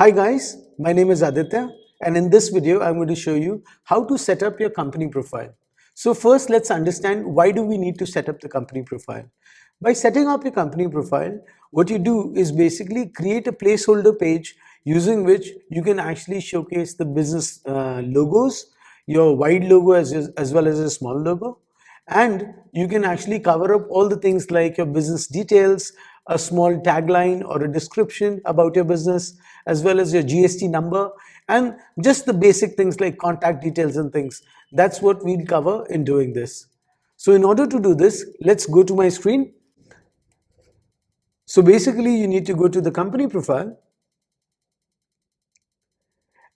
Hi guys, my name is Aditya, and in this video I'm going to show you how to set up your company profile. So first let's understand why do we need to set up the company profile. By setting up your company profile, what you do is basically create a placeholder page using which you can actually showcase the business logos, your wide logo as well as a small logo, and you can actually cover up all the things like your business details, a small tagline or a description about your business, as well as your GST number, and just the basic things like contact details and things. That's what we'll cover in doing this. So in order to do this, let's go to my screen. So basically you need to go to the company profile,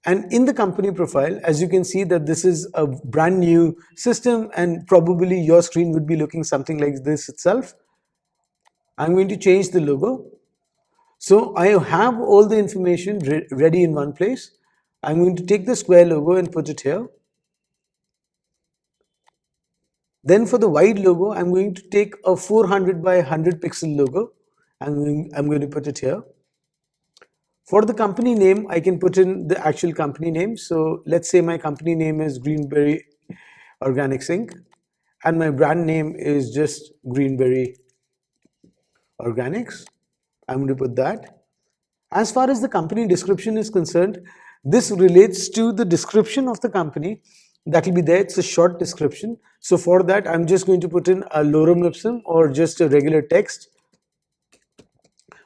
and in the company profile, as you can see that this is a brand new system and probably your screen would be looking something like this itself. I'm going to change the logo. So I have all the information ready in one place. I'm going to take the square logo and put it here. Then for the wide logo, I'm going to take a 400 by 100 pixel logo. I'm going to put it here. For the company name, I can put in the actual company name. So let's say my company name is Greenberry Organics Inc. and my brand name is just Greenberry Organics. I'm going to put that. As far as the company description is concerned, this relates to the description of the company that will be there. It's a short description. So for that, I'm just going to put in a lorem ipsum or just a regular text.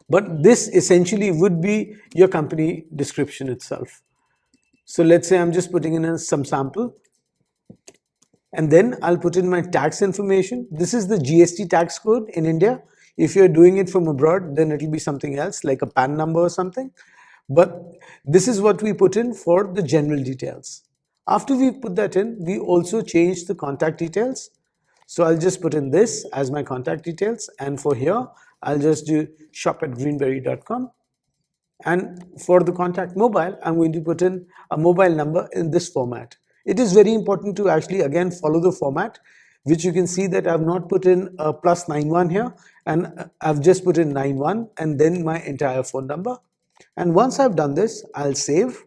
But this essentially would be your company description itself. So let's say I'm just putting in some sample. And then I'll put in my tax information. This is the GST tax code in India. If you're doing it from abroad, then it'll be something else like a PAN number or something. But this is what we put in for the general details. After we put that in, we also change the contact details. So I'll just put in this as my contact details. And for here, I'll just do shop@greenberry.com. And for the contact mobile, I'm going to put in a mobile number in this format. It is very important to actually again follow the format, which you can see that I've not put in a +91 here, and I've just put in 91 and then my entire phone number. And once I've done this, I'll save.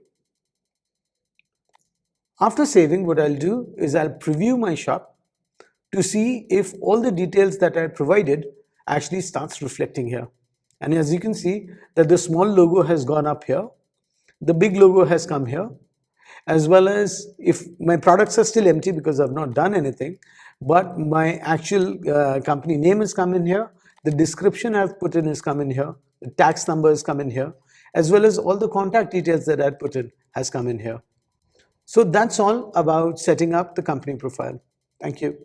After saving, what I'll do is I'll preview my shop to see if all the details that I provided actually starts reflecting here. And as you can see that the small logo has gone up here, the big logo has come here, as well as if my products are still empty because I've not done anything, but my actual company name has come in here, the description I've put in has come in here, the tax number has come in here, as well as all the contact details that I'd put in has come in here. So that's all about setting up the company profile. Thank you.